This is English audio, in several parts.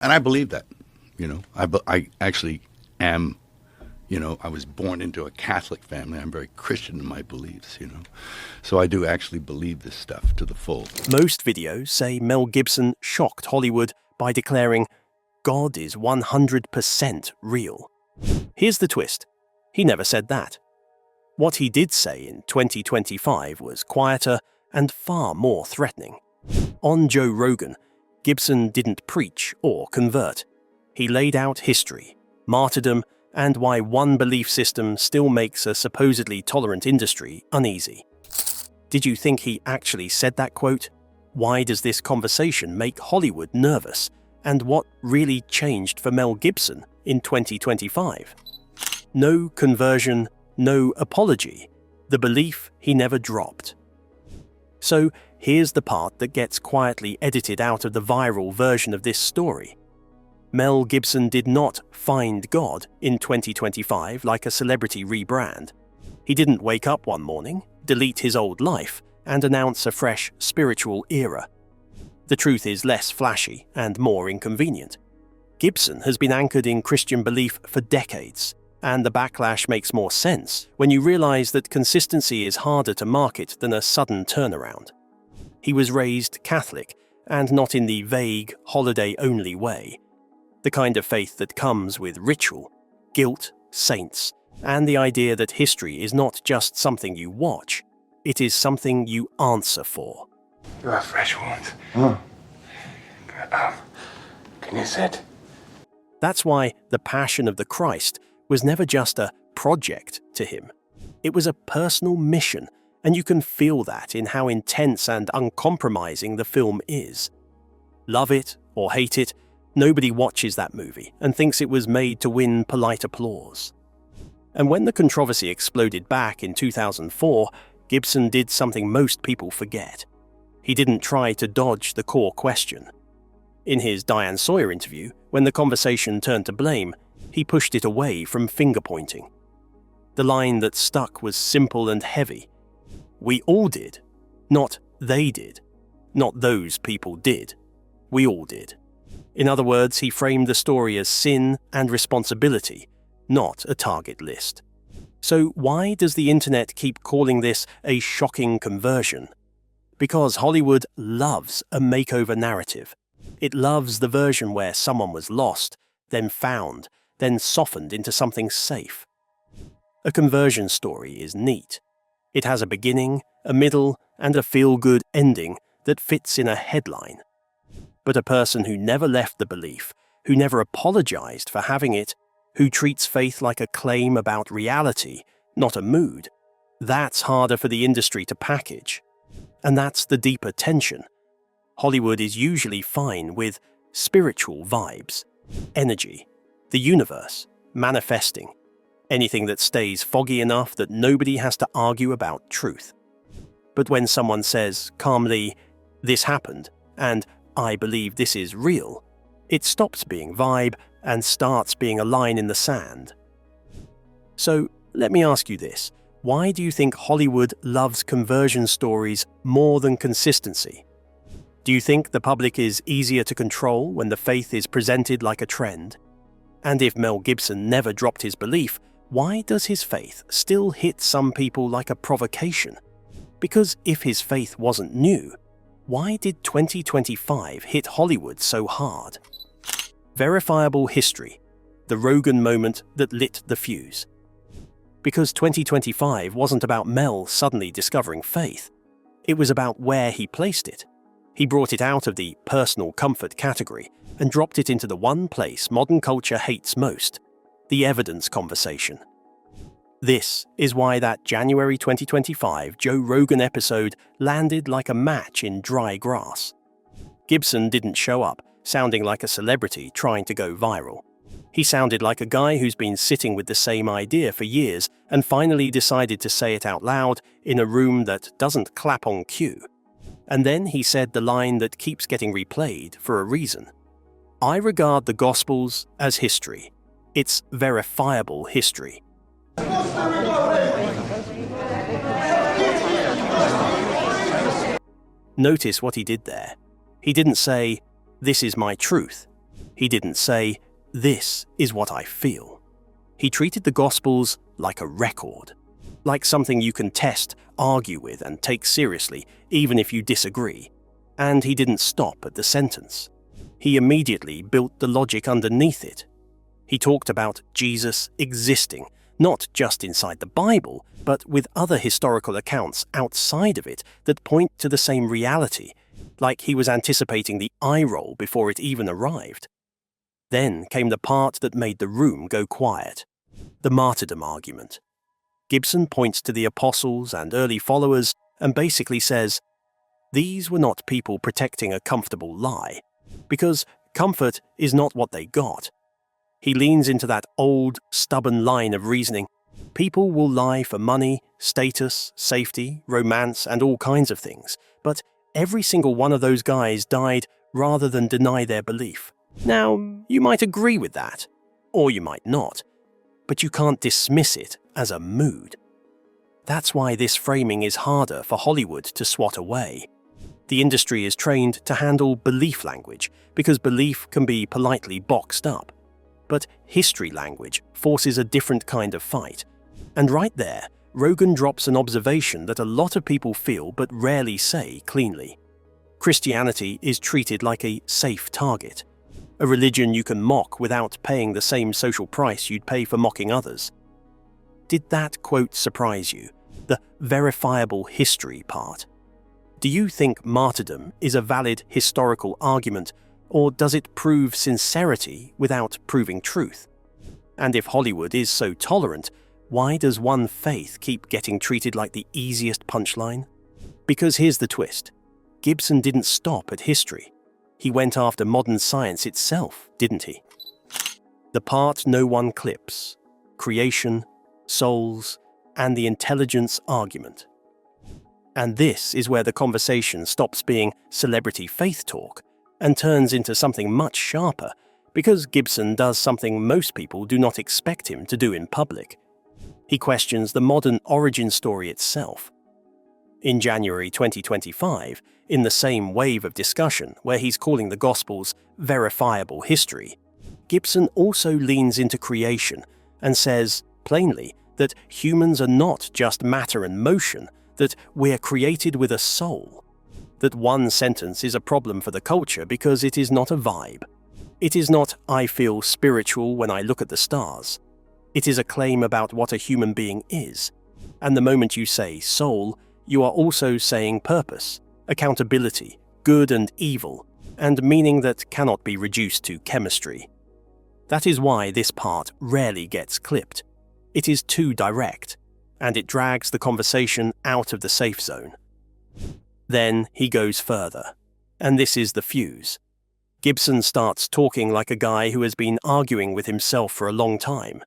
And I believe that, I actually am, I was born into a Catholic family. I'm very Christian in my beliefs, So I do actually believe this stuff to the full. Most videos say Mel Gibson shocked Hollywood by declaring, God is 100% real. Here's the twist. He never said that. What he did say in 2025 was quieter and far more threatening. On Joe Rogan, Gibson didn't preach or convert. He laid out history, martyrdom, and why one belief system still makes a supposedly tolerant industry uneasy. Did you think he actually said that quote? Why does this conversation make Hollywood nervous? And what really changed for Mel Gibson in 2025? No conversion, no apology. The belief he never dropped. So here's the part that gets quietly edited out of the viral version of this story. Mel Gibson did not find God in 2025 like a celebrity rebrand. He didn't wake up one morning, delete his old life, and announce a fresh spiritual era. The truth is less flashy and more inconvenient. Gibson has been anchored in Christian belief for decades, and the backlash makes more sense when you realize that consistency is harder to market than a sudden turnaround. He was raised Catholic, and not in the vague, holiday-only way. The kind of faith that comes with ritual, guilt, saints, and the idea that history is not just something you watch, it is something you answer for. You have fresh wounds. Can you sit? That's why the Passion of the Christ was never just a project to him. It was a personal mission, and you can feel that in how intense and uncompromising the film is. Love it or hate it, nobody watches that movie and thinks it was made to win polite applause. And when the controversy exploded back in 2004, Gibson did something most people forget. He didn't try to dodge the core question. In his Diane Sawyer interview, when the conversation turned to blame, he pushed it away from finger-pointing. The line that stuck was simple and heavy. We all did. Not they did. Not those people did. We all did. In other words, he framed the story as sin and responsibility, not a target list. So why does the internet keep calling this a shocking conversion? Because Hollywood loves a makeover narrative. It loves the version where someone was lost, then found, then softened into something safe. A conversion story is neat. It has a beginning, a middle, and a feel-good ending that fits in a headline. But a person who never left the belief, who never apologized for having it, who treats faith like a claim about reality, not a mood, that's harder for the industry to package. And that's the deeper tension. Hollywood is usually fine with spiritual vibes, energy, the universe, manifesting, anything that stays foggy enough that nobody has to argue about truth. But when someone says calmly, "This happened," and "I believe this is real," it stops being vibe and starts being a line in the sand. So let me ask you this. Why do you think Hollywood loves conversion stories more than consistency? Do you think the public is easier to control when the faith is presented like a trend? And if Mel Gibson never dropped his belief, why does his faith still hit some people like a provocation? Because if his faith wasn't new, why did 2025 hit Hollywood so hard? Verifiable history, the Rogan moment that lit the fuse. Because 2025 wasn't about Mel suddenly discovering faith. It was about where he placed it. He brought it out of the personal comfort category and dropped it into the one place modern culture hates most, the evidence conversation. This is why that January 2025 Joe Rogan episode landed like a match in dry grass. Gibson didn't show up, sounding like a celebrity trying to go viral. He sounded like a guy who's been sitting with the same idea for years and finally decided to say it out loud in a room that doesn't clap on cue. And then he said the line that keeps getting replayed for a reason. I regard the Gospels as history. It's verifiable history. Notice what he did there. He didn't say, "This is my truth." He didn't say, "This is what I feel." He treated the Gospels like a record, like something you can test, argue with, and take seriously, even if you disagree. And he didn't stop at the sentence. He immediately built the logic underneath it. He talked about Jesus existing, not just inside the Bible, but with other historical accounts outside of it that point to the same reality, like he was anticipating the eye roll before it even arrived. Then came the part that made the room go quiet, the martyrdom argument. Gibson points to the apostles and early followers and basically says, these were not people protecting a comfortable lie, because comfort is not what they got. He leans into that old, stubborn line of reasoning. People will lie for money, status, safety, romance, and all kinds of things, but every single one of those guys died rather than deny their belief. Now, you might agree with that, or you might not, but you can't dismiss it as a mood. That's why this framing is harder for Hollywood to swat away. The industry is trained to handle belief language because belief can be politely boxed up. But history language forces a different kind of fight. And right there, Rogan drops an observation that a lot of people feel but rarely say cleanly. Christianity is treated like a safe target, a religion you can mock without paying the same social price you'd pay for mocking others. Did that quote surprise you? The verifiable history part? Do you think martyrdom is a valid historical argument, or does it prove sincerity without proving truth? And if Hollywood is so tolerant, why does one faith keep getting treated like the easiest punchline? Because here's the twist. Gibson didn't stop at history. He went after modern science itself, didn't he? The part no one clips: creation, souls, and the intelligence argument. And this is where the conversation stops being celebrity faith talk and turns into something much sharper, because Gibson does something most people do not expect him to do in public. He questions the modern origin story itself. In January 2025, in the same wave of discussion where he's calling the Gospels verifiable history, Gibson also leans into creation and says, plainly, that humans are not just matter and motion, that we're created with a soul. That one sentence is a problem for the culture because it is not a vibe. It is not, I feel spiritual when I look at the stars. It is a claim about what a human being is. And the moment you say soul, you are also saying purpose, accountability, good and evil, and meaning that cannot be reduced to chemistry. That is why this part rarely gets clipped. It is too direct, and it drags the conversation out of the safe zone. Then he goes further, and this is the fuse. Gibson starts talking like a guy who has been arguing with himself for a long time.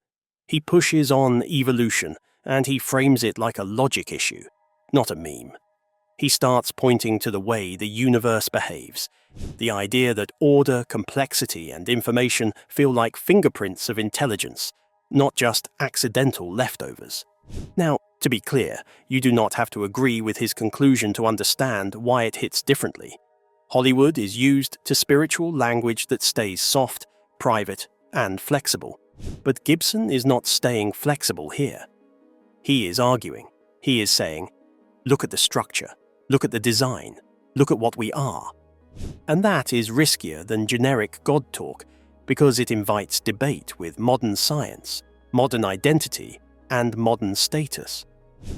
He pushes on evolution, and he frames it like a logic issue, not a meme. He starts pointing to the way the universe behaves, the idea that order, complexity, and information feel like fingerprints of intelligence, not just accidental leftovers. Now, to be clear, you do not have to agree with his conclusion to understand why it hits differently. Hollywood is used to spiritual language that stays soft, private, and flexible. But Gibson is not staying flexible here. He is arguing. He is saying, look at the structure, look at the design, look at what we are. And that is riskier than generic God talk because it invites debate with modern science, modern identity, and modern status.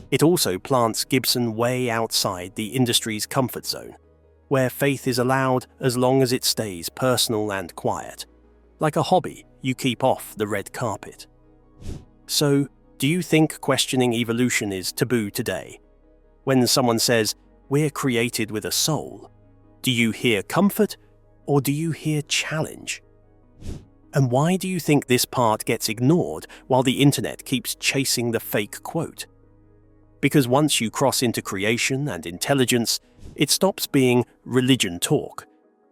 It also plants Gibson way outside the industry's comfort zone, where faith is allowed as long as it stays personal and quiet, like a hobby you keep off the red carpet. So, do you think questioning evolution is taboo today? When someone says, we're created with a soul, do you hear comfort or do you hear challenge? And why do you think this part gets ignored while the internet keeps chasing the fake quote? Because once you cross into creation and intelligence, it stops being religion talk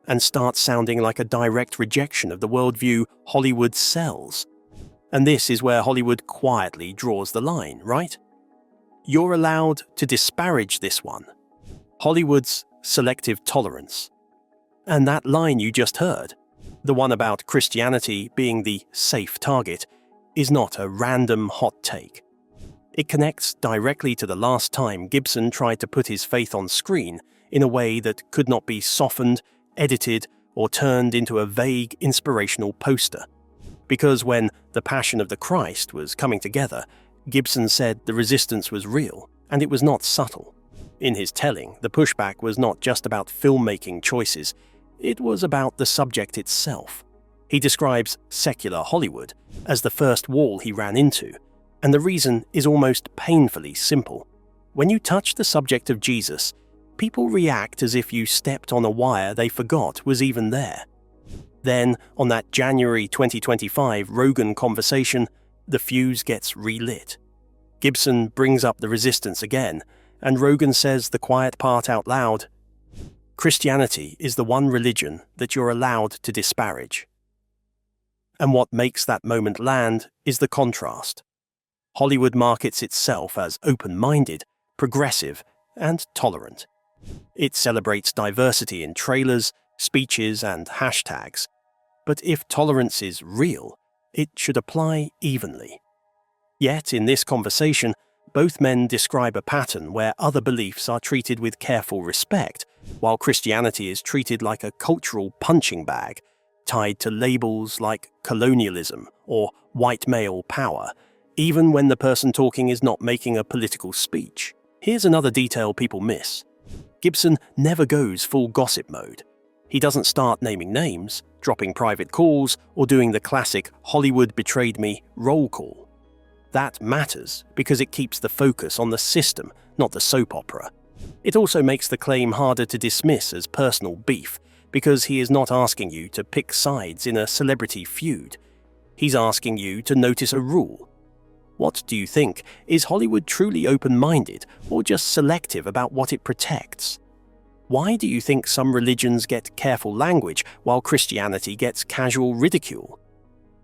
and starts sounding like a direct rejection of the worldview Hollywood sells. And this is where Hollywood quietly draws the line, right? You're allowed to disparage this one. Hollywood's selective tolerance. And that line you just heard, The one about Christianity being the safe target is not a random hot take. It connects directly to the last time Gibson tried to put his faith on screen in a way that could not be softened, edited, or turned into a vague inspirational poster. Because when The Passion of the Christ was coming together, Gibson said the resistance was real, and it was not subtle. In his telling, the pushback was not just about filmmaking choices, it was about the subject itself. He describes secular Hollywood as the first wall he ran into, and the reason is almost painfully simple. When you touch the subject of Jesus, people react as if you stepped on a wire they forgot was even there. Then, on that January 2025 Rogan conversation, the fuse gets relit. Gibson brings up the resistance again, and Rogan says the quiet part out loud: Christianity is the one religion that you're allowed to disparage. And what makes that moment land is the contrast. Hollywood markets itself as open-minded, progressive, and tolerant. It celebrates diversity in trailers, speeches, and hashtags. But if tolerance is real, it should apply evenly. Yet, in this conversation, both men describe a pattern where other beliefs are treated with careful respect, while Christianity is treated like a cultural punching bag, tied to labels like colonialism or white male power, even when the person talking is not making a political speech. Here's another detail people miss. Gibson never goes full gossip mode. He doesn't start naming names, dropping private calls, or doing the classic "Hollywood betrayed me" roll call. That matters because it keeps the focus on the system, not the soap opera. It also makes the claim harder to dismiss as personal beef, because he is not asking you to pick sides in a celebrity feud. He's asking you to notice a rule. What do you think? Is Hollywood truly open-minded, or just selective about what it protects? Why do you think some religions get careful language while Christianity gets casual ridicule?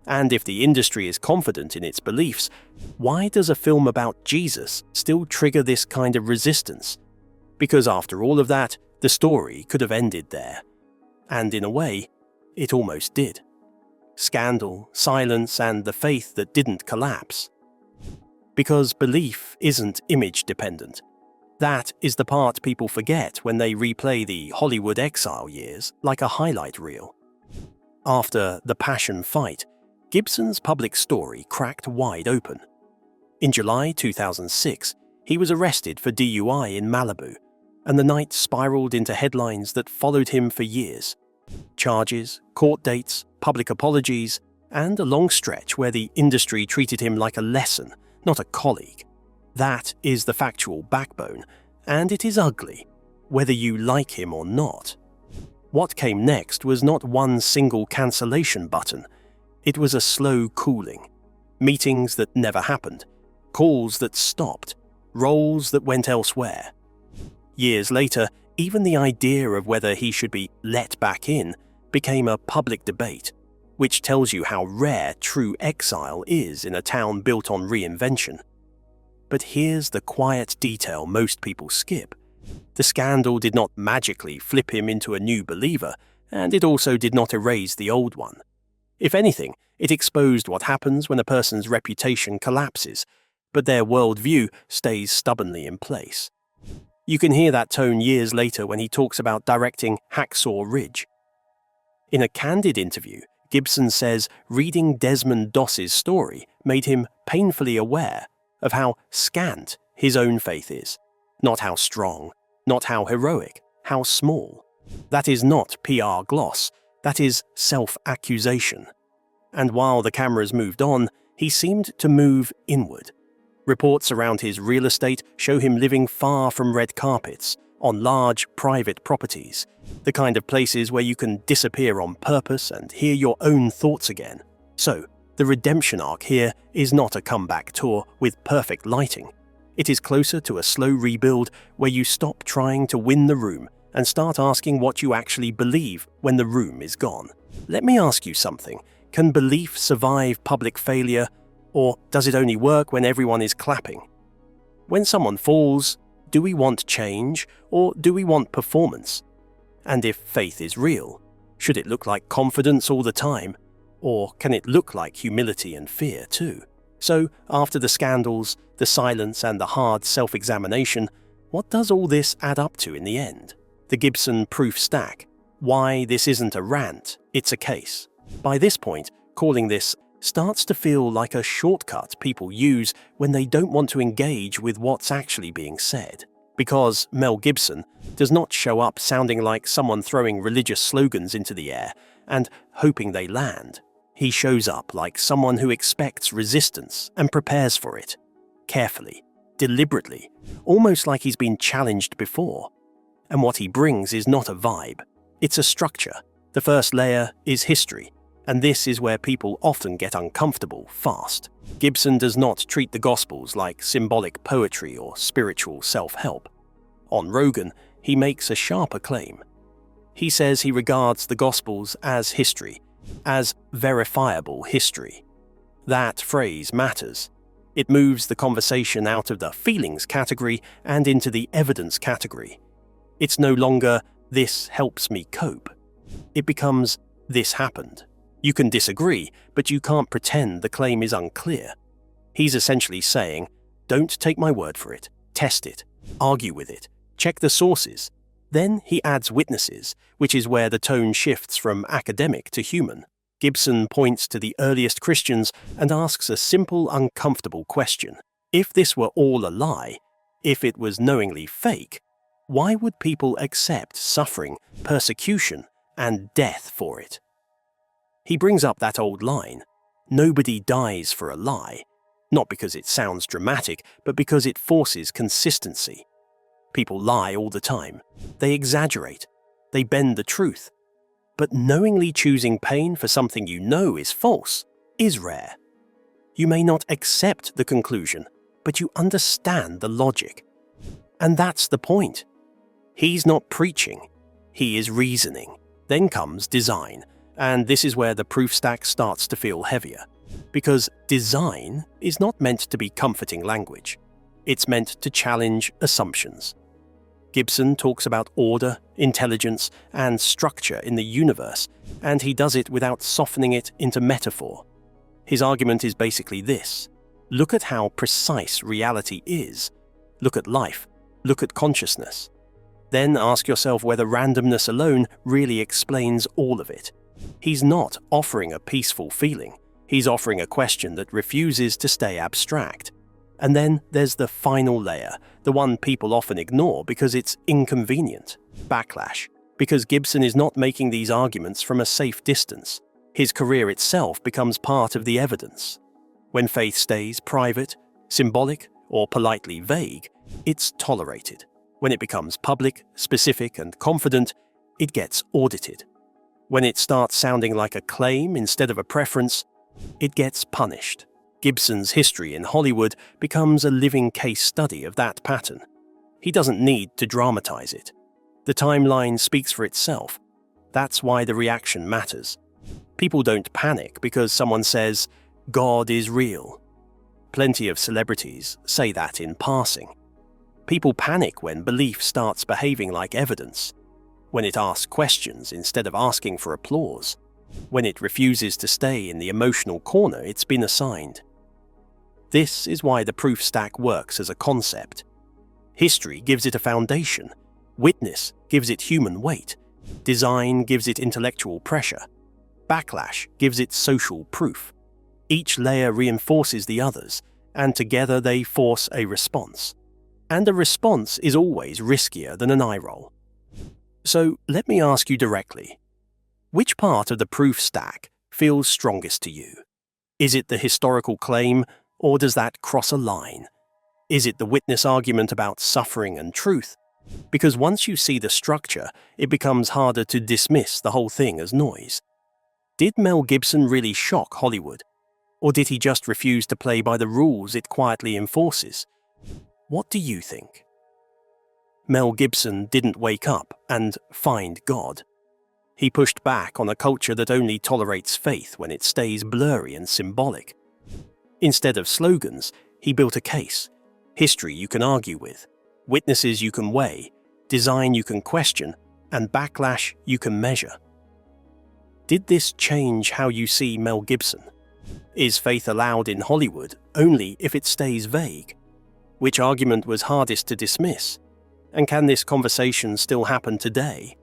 And if the industry is confident in its beliefs, why does a film about Jesus still trigger this kind of resistance? Because after all of that, the story could have ended there. And in a way, it almost did. Scandal, silence, and the faith that didn't collapse. Because belief isn't image-dependent. That is the part people forget when they replay the Hollywood exile years like a highlight reel. After the passion fight, Gibson's public story cracked wide open. In July 2006, he was arrested for DUI in Malibu, and the night spiraled into headlines that followed him for years. Charges, court dates, public apologies, and a long stretch where the industry treated him like a lesson, not a colleague. That is the factual backbone, and it is ugly, whether you like him or not. What came next was not one single cancellation button. It was a slow cooling. Meetings that never happened, calls that stopped, roles that went elsewhere. Years later, even the idea of whether he should be let back in became a public debate, which tells you how rare true exile is in a town built on reinvention. But here's the quiet detail most people skip. The scandal did not magically flip him into a new believer, and it also did not erase the old one. If anything, it exposed what happens when a person's reputation collapses, but their worldview stays stubbornly in place. You can hear that tone years later when he talks about directing Hacksaw Ridge. In a candid interview, Gibson says reading Desmond Doss's story made him painfully aware of how scant his own faith is. Not how strong, not how heroic, how small. That is not PR gloss, that is self-accusation. And while the cameras moved on, he seemed to move inward. Reports around his real estate show him living far from red carpets, on large private properties, the kind of places where you can disappear on purpose and hear your own thoughts again. So, the redemption arc here is not a comeback tour with perfect lighting. It is closer to a slow rebuild where you stop trying to win the room and start asking what you actually believe when the room is gone. Let me ask you something. Can belief survive public failure, or does it only work when everyone is clapping? When someone falls, do we want change, or do we want performance? And if faith is real, Should it look like confidence all the time? Or can it look like humility and fear too? So, after the scandals, the silence and the hard self-examination, what does all this add up to in the end? The Gibson proof stack. Why this isn't a rant, it's a case. By this point, calling this starts to feel like a shortcut people use when they don't want to engage with what's actually being said. Because Mel Gibson does not show up sounding like someone throwing religious slogans into the air and hoping they land. He shows up like someone who expects resistance and prepares for it. Carefully, deliberately, almost like he's been challenged before. And what he brings is not a vibe, it's a structure. The first layer is history, and this is where people often get uncomfortable fast. Gibson does not treat the Gospels like symbolic poetry or spiritual self-help. On Rogan, he makes a sharper claim. He says he regards the Gospels as history, as verifiable history. That phrase matters. It moves the conversation out of the feelings category and into the evidence category. It's no longer, "this helps me cope." It becomes, "this happened." You can disagree, but you can't pretend the claim is unclear. He's essentially saying, don't take my word for it, test it, argue with it, check the sources. Then he adds witnesses, which is where the tone shifts from academic to human. Gibson points to the earliest Christians and asks a simple, uncomfortable question. If this were all a lie, if it was knowingly fake, why would people accept suffering, persecution, and death for it? He brings up that old line, nobody dies for a lie, not because it sounds dramatic, but because it forces consistency. People lie all the time. They exaggerate. They bend the truth. But knowingly choosing pain for something you know is false is rare. You may not accept the conclusion, but you understand the logic. And that's the point. He's not preaching. He is reasoning. Then comes design. And this is where the proof stack starts to feel heavier. Because design is not meant to be comforting language. It's meant to challenge assumptions. Gibson talks about order, intelligence, and structure in the universe, and he does it without softening it into metaphor. His argument is basically this. Look at how precise reality is. Look at life. Look at consciousness. Then ask yourself whether randomness alone really explains all of it. He's not offering a peaceful feeling. He's offering a question that refuses to stay abstract. And then there's the final layer, the one people often ignore because it's inconvenient. Backlash. Because Gibson is not making these arguments from a safe distance. His career itself becomes part of the evidence. When faith stays private, symbolic, or politely vague, it's tolerated. When it becomes public, specific, and confident, it gets audited. When it starts sounding like a claim instead of a preference, it gets punished. Gibson's history in Hollywood becomes a living case study of that pattern. He doesn't need to dramatize it. The timeline speaks for itself. That's why the reaction matters. People don't panic because someone says, God is real. Plenty of celebrities say that in passing. People panic when belief starts behaving like evidence. When it asks questions instead of asking for applause. When it refuses to stay in the emotional corner it's been assigned. This is why the proof stack works as a concept. History gives it a foundation. Witness gives it human weight. Design gives it intellectual pressure. Backlash gives it social proof. Each layer reinforces the others, and together they force a response. And a response is always riskier than an eye roll. So let me ask you directly. Which part of the proof stack feels strongest to you? Is it the historical claim, or does that cross a line? Is it the witness argument about suffering and truth? Because once you see the structure, it becomes harder to dismiss the whole thing as noise. Did Mel Gibson really shock Hollywood? Or did he just refuse to play by the rules it quietly enforces? What do you think? Mel Gibson didn't wake up and find God. He pushed back on a culture that only tolerates faith when it stays blurry and symbolic. Instead of slogans, he built a case. History you can argue with, witnesses you can weigh, design you can question, and backlash you can measure. Did this change how you see Mel Gibson? Is faith allowed in Hollywood only if it stays vague? Which argument was hardest to dismiss? And can this conversation still happen today?